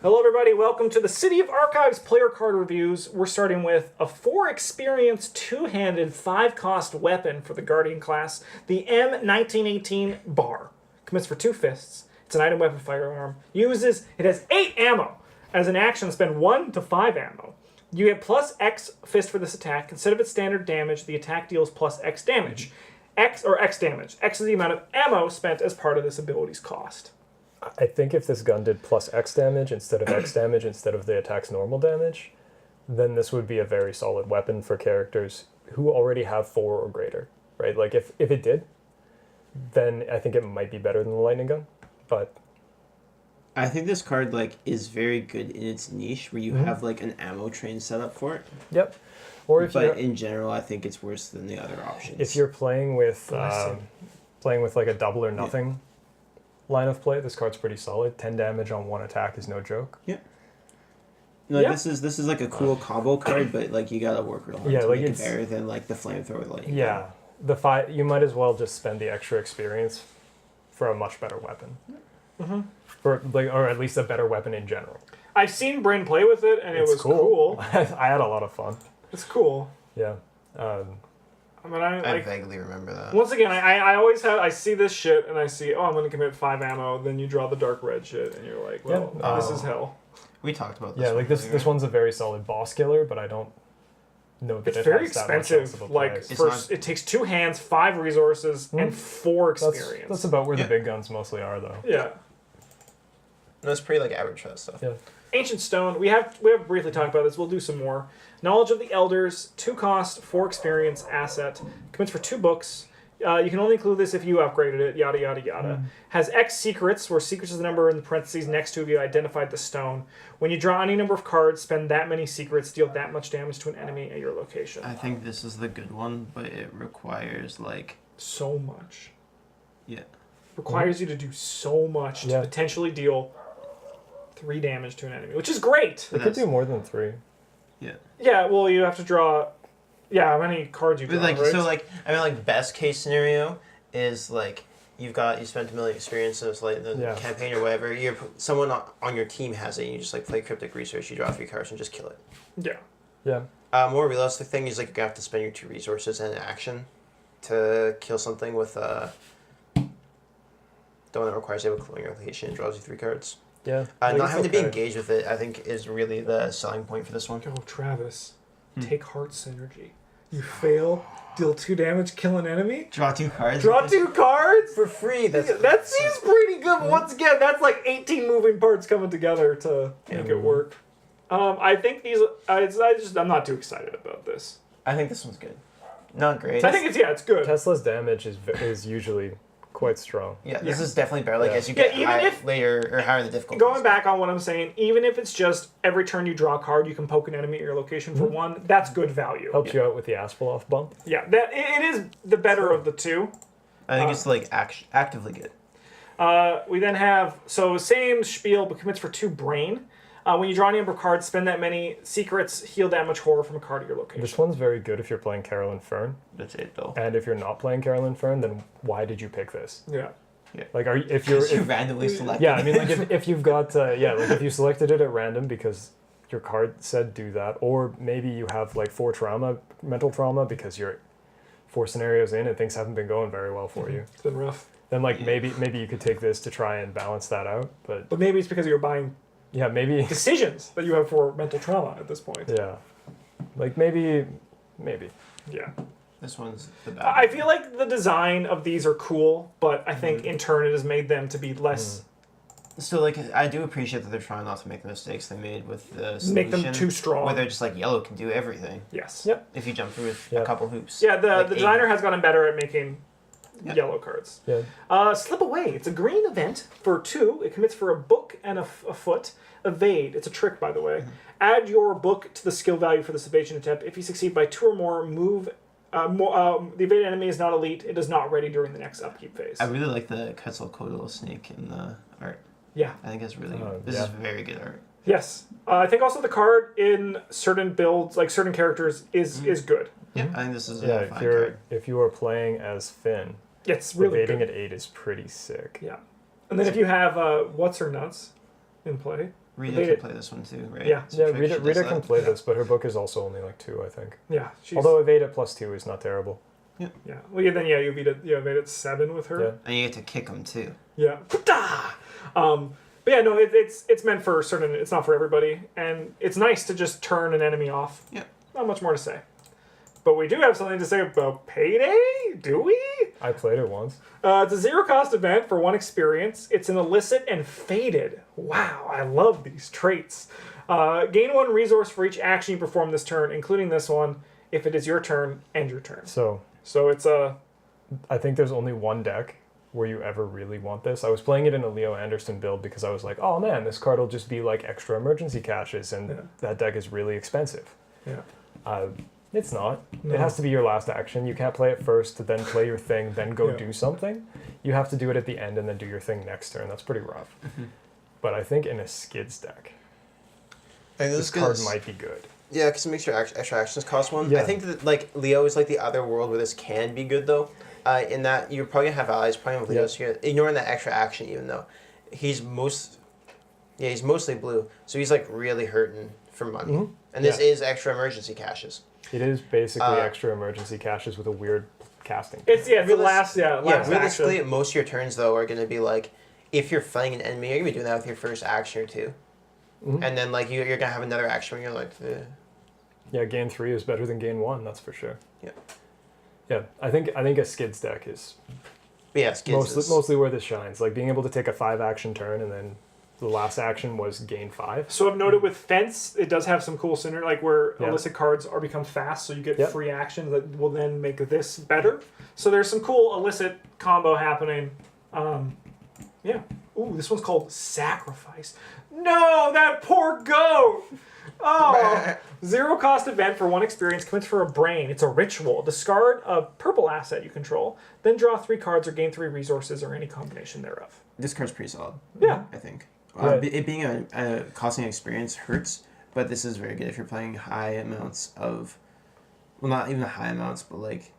Hello everybody, welcome to the City of Archives player card reviews. We're starting with a 4 experience, 2-handed, 5-cost weapon for the Guardian class, the M1918 Bar. Commits for 2 fists. It's an item weapon firearm. It has 8 ammo. As an action, spend 1 to 5 ammo. You get plus X fist for this attack. Instead of its standard damage, the attack deals plus X damage. X damage. X is the amount of ammo spent as part of this ability's cost. I think if this gun did plus X damage instead of X damage instead of the attack's normal damage, then this would be a very solid weapon for characters who already have 4 or greater, right? Like if it did, then I think it might be better than the lightning gun, but I think this card is very good in its niche where you have an ammo train set up for it. Yep. Or if but in general, I think it's worse than the other options. If you're playing with a double or nothing line of play, this card's pretty solid. 10 damage on 1 attack is no joke. Yeah. This is a cool combo card, but you gotta work real hard to make it better than the flamethrower lightning. Yeah, you might as well just spend the extra experience for a much better weapon, or at least a better weapon in general. I've seen Bryn play with it, and it was cool. I had a lot of fun. It's cool. Yeah. I vaguely remember that. Once again, I always I see this shit, and I see, I'm going to commit 5 ammo, then you draw the dark red shit, and you're like, well, this is hell. We talked about this. Yeah, this one's a very solid boss killer, but I don't know that it's very expensive. It takes 2 hands, 5 resources, and 4 experience. That's about where the big guns mostly are, though. Yeah. That's pretty average stuff. Yeah. Ancient Stone. We have briefly talked about this. We'll do some more. Knowledge of the Elders. 2 cost, 4 experience asset. Commits for 2 books. You can only include this if you upgraded it. Yada yada yada. Has X secrets, where secrets is the number in the parentheses next to if you identified the stone. When you draw any number of cards, spend that many secrets, deal that much damage to an enemy at your location. I think this is the good one, but it requires so much. Yeah. Requires you to do so much to potentially deal 3 damage to an enemy, which is great. It could do more than 3. Yeah. Yeah, well, you have to draw. Yeah, how many cards you draw, right? Best case scenario is you spent 1 million experiences in the campaign or whatever. Someone on your team has it, and you just play Cryptic Research, you draw 3 cards and just kill it. Yeah. Yeah. More realistic thing is you have to spend your 2 resources and an action to kill something with the one that requires you to clear your location and draws you 3 cards. Yeah. Not having to be engaged with it, I think, is really the selling point for this one. Oh, Travis, take Heart Synergy. You fail, deal 2 damage, kill an enemy. Draw 2 cards. Draw 2 cards for free. That seems pretty good. But once again, that's 18 moving parts coming together to make it work. I think these. I'm not too excited about this. I think this one's good. Not great. I think it's good. Tesla's damage is usually quite strong. Yeah, this is definitely better. As you get later or higher the difficulty. Going back on what I'm saying, even if it's just every turn you draw a card, you can poke an enemy at your location for 1. That's good value. Helps you out with the Asphalov bump. Yeah, it is the better of the 2. I think it's actively good. We then have same spiel, but commits for 2 brain. When you draw any number of cards, spend that many secrets, heal damage horror from a card at your location. This one's very good if you're playing Carolyn Fern. That's it, though. And if you're not playing Carolyn Fern, then why did you pick this? Yeah. Yeah. If you're randomly selected. Yeah, I mean, if you've got if you selected it at random because your card said do that, or maybe you have 4 mental trauma because you're 4 scenarios in and things haven't been going very well for you. It's been rough. Then maybe you could take this to try and balance that out, but maybe it's because you're buying. Yeah, maybe decisions that you have for mental trauma at this point. Yeah, maybe. Yeah. This one's the bad. I feel like the design of these are cool, but I think in turn it has made them to be less. So I do appreciate that they're trying not to make the mistakes they made with the solution. Make them too strong. Where they're just yellow can do everything. Yes. Yep. If you jump through with a couple hoops. Yeah, the designer has gotten better at making yellow cards. Yeah. Slip Away. It's a green event for 2. It commits for a book and a foot. Evade. It's a trick, by the way. Add your book to the skill value for this evasion attempt. If you succeed by 2 or more, move. The evaded enemy is not elite. It is not ready during the next upkeep phase. I really like the Quetzalcoatl snake in the art. Yeah. I think that's really good. This is very good art. Yes. I think also the card in certain builds, certain characters, is good. Yeah, I think this is a fine card. If you are playing as Finn, it's really evading good. at 8 is pretty sick. Yeah. And then if you have What's Her Nuts in play, Rita can play this one too, right? Yeah. Yeah, Rita can play this, but her book is also only like 2, I think. Yeah. Although Evade at +2 is not terrible. Yeah. Well, then you Evade at 7 with her. Yeah. And you get to kick them too. Yeah. But yeah, no, it's meant for certain. It's not for everybody, and it's nice to just turn an enemy off. Yeah. Not much more to say. But we do have something to say about Payday. Do we? I played it once. It's a 0-cost event for 1 experience. It's an illicit and faded. Wow, I love these traits. Gain 1 resource for each action you perform this turn, including this one, if it is your turn and your turn. So it's a... I think there's only one deck where you ever really want this. I was playing it in a Leo Anderson build because I was like, oh man, this card will just be like extra emergency caches, and that deck is really expensive. Yeah. It's not. No. It has to be your last action. You can't play it first, then play your thing, then go do something. You have to do it at the end and then do your thing next turn. That's pretty rough. But I think in a Skids deck, this card might be good. Yeah, because it makes your extra actions cost 1. Yeah. I think that like Leo is like the other world where this can be good though. In that you're probably gonna have allies playing with Leos here, ignoring that extra action, even though he's mostly blue, so he's like really hurting for money. And this is extra emergency caches. It is basically extra emergency caches with a weird casting. It's the last realistically, action. most of your turns though are gonna be like, if you're fighting an enemy, you're gonna be doing that with your first action or 2, and then like you're gonna have another action where you're like, Yeah, gain 3 is better than gain 1. That's for sure. Yeah. Yeah, I think a Skids deck is mostly where this shines. Like being able to take a 5-action turn and then the last action was gain 5. So I've noted with Fence, it does have some cool synergy, like where illicit cards are become fast, so you get free actions that will then make this better. So there's some cool illicit combo happening. Yeah. Ooh, this one's called Sacrifice. No, that poor goat! Oh, 0-cost event for 1 experience, commits for a brain. It's a ritual. Discard a purple asset you control, then draw 3 cards or gain 3 resources or any combination thereof. This card's pretty solid. Yeah. I think. It being a costing experience hurts, but this is very good if you're playing high amounts of... Well, not even high amounts, but like...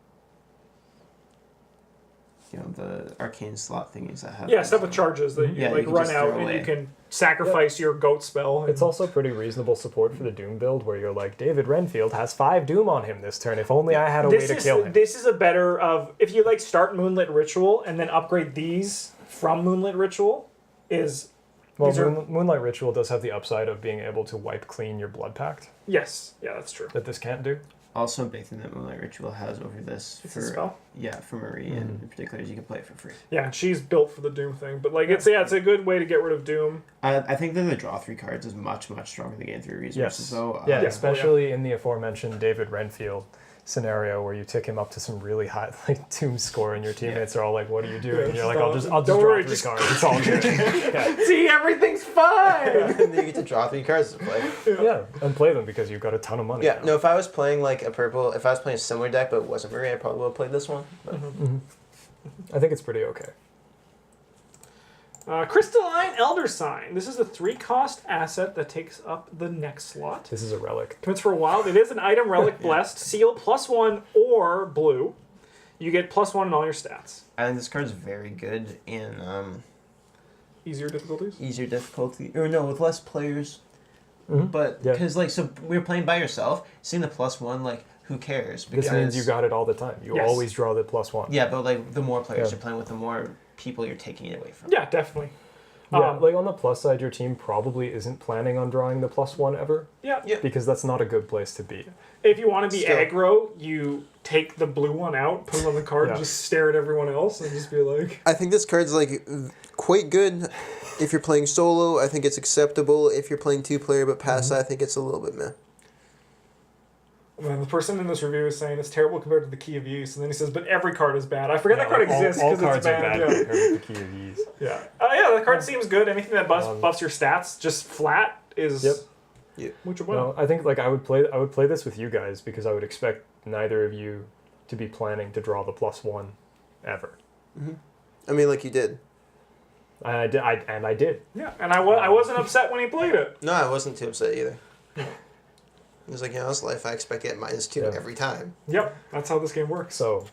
You know, the arcane slot thingies that have... stuff with charges that you run out and you can sacrifice your goat spell. It's also pretty reasonable support for the Doom build where you're like, David Renfield has 5 Doom on him this turn. If only I had a way to kill him. This is a better of... If you like start Moonlit Ritual and then upgrade these from Moonlit Ritual is... Well, Moonlight Ritual does have the upside of being able to wipe clean your Blood Pact. Yes. Yeah, that's true. That this can't do. Also, a big thing that Moonlight Ritual has over this it's a spell? Yeah, for Marie and in particular is you can play it for free. Yeah, and she's built for the Doom thing. But like it's a good way to get rid of Doom. I think that the draw 3 cards is much, much stronger than gain 3 resources. Yes. So, especially in the aforementioned David Renfield scenario where you tick him up to some really high Doom score and your teammates are all like, what are you doing? And you're like, I'll just draw 3 cards. It's all good. See, everything's fine. And then you get to draw 3 cards to play. Yeah, and play them because you've got a ton of money. Yeah, no, if I was playing like if I was playing a similar deck but it wasn't Marie, I probably would have played this one. But. I think it's pretty okay. Crystalline Elder Sign. This is a 3-cost asset that takes up the next slot. This is a relic. Commits for a while. It is an item, relic, blessed, seal, +1 or blue. You get +1 in all your stats. I think this card's very good in easier difficulties. Easier difficulty, or no, with less players. But because so we were playing by yourself, seeing the +1, like who cares? Because this means you got it all the time. You always draw the +1. Yeah, but like the more players you're playing with, the more people you're taking it away from. Yeah, definitely. Yeah, like on the plus side, your team probably isn't planning on drawing the +1 ever. Yeah. Because that's not a good place to be. If you want to be aggro, you take the blue one out, put it on the card, and just stare at everyone else, and just be like... I think this card's like quite good if you're playing solo. I think it's acceptable if you're playing 2-player, but past that, I think it's a little bit meh. Well, the person in this review is saying it's terrible compared to the Key of Use, and then he says, but every card is bad. I forget that card exists because it's bad. All cards are bad compared to the Key of Use. Yeah, the card seems good. Anything that buffs your stats just flat is mucho bueno. No, I think like I would play this with you guys because I would expect neither of you to be planning to draw the +1 ever. I mean, like you did. I did. Yeah, and I wasn't upset when he played it. No, I wasn't too upset either. It was like, this life, I expect to get -2 every time. Yep, that's how this game works. So,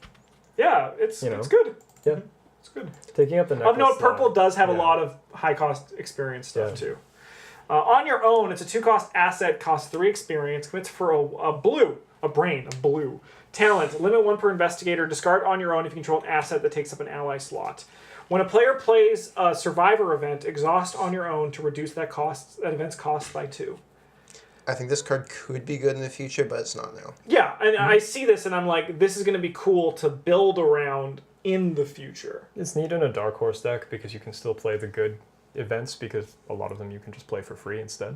yeah, it's good. Yeah, it's good. Taking up the next. Of note, purple does have a lot of high cost experience stuff too. On your own, it's a 2-cost asset, costs 3 experience, commits for a blue talent. Limit 1 per investigator. Discard on your own if you control an asset that takes up an ally slot. When a player plays a survivor event, exhaust on your own to reduce that event's cost by 2. I think this card could be good in the future, but it's not now. Yeah, and I see this and I'm like, this is going to be cool to build around in the future. It's neat in a Dark Horse deck because you can still play the good events because a lot of them you can just play for free instead.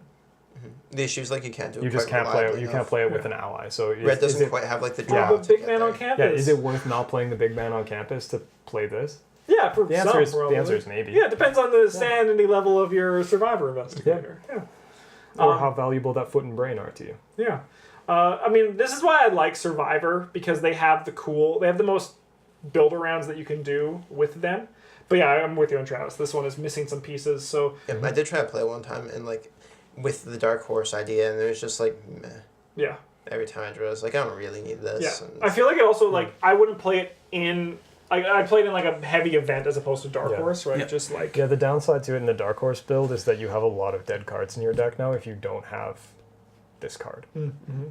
The issue is like you can't do it. You just quite can't play it. reliably You enough. can't play it with an ally. So Red doesn't quite have like the Drop draw a to big get man on there. campus. Yeah, is it worth not playing the big man on campus to play this? Yeah, for The some, answer is maybe. Yeah, it depends on the sanity level of your survivor investigator. Yeah. Or how valuable that foot and brain are to you. Yeah. I mean, this is why I like Survivor, because they have the most build-arounds that you can do with them. But yeah, I'm with you on Travis. This one is missing some pieces, so... Yeah, I did try to play it one time, and like, with the Dark Horse idea, and it was just like, meh. Yeah. Every time I drew, I was like, I don't really need this. Yeah. And I feel like it also, like, I wouldn't play it in... I played in like a heavy event as opposed to Dark Horse, right? Yeah. Just like... Yeah, the downside to it in the Dark Horse build is that you have a lot of dead cards in your deck now if you don't have this card. Mm-hmm.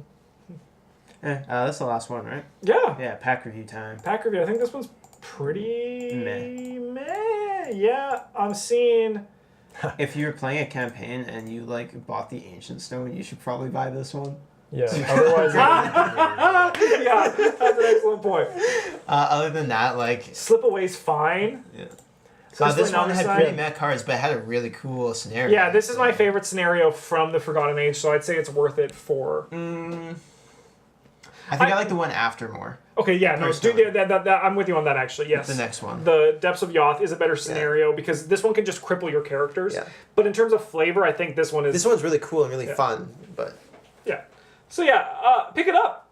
That's the last one, right? Yeah. Yeah, pack review time. Pack review. I think this one's pretty... Meh. Yeah, I'm seeing... If you're playing a campaign and you like bought the Ancient Stone, you should probably buy this one. Yeah, otherwise... Yeah, that's an excellent point. Other than that, like... Slipaway's fine. Yeah. Especially This one had non-side. pretty meh cards, but it had a really cool scenario. Yeah, this is my favorite scenario from the Forgotten Age, so I'd say it's worth it for... I think I like the one after more. Okay, yeah, no, Personally. dude, that, I'm with you on that, actually, yes. The next one. The Depths of Yoth is a better scenario, because this one can just cripple your characters. Yeah. But in terms of flavor, I think this one is... this one's really cool and really fun, but Yeah. So yeah, pick it up.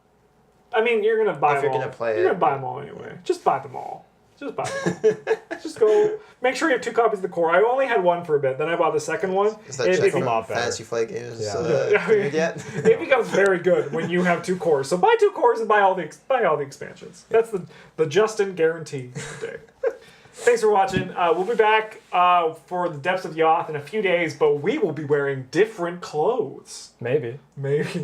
I mean, you're going to buy If them you're all. gonna play You're it. going to buy them all anyway. Just buy them all. Just buy them all. Just go... Make sure you have 2 copies of the core. I only had one for a bit. Then I bought the second one. is that It- just it- from a lot better. Fantasy Flight Games Yeah. figured yet? It becomes very good when you have 2 cores. So buy 2 cores and buy all the expansions. That's the Justin guarantee today. Thanks for watching. We'll be back for the Depths of Yoth in a few days, but we will be wearing different clothes. Maybe. Maybe.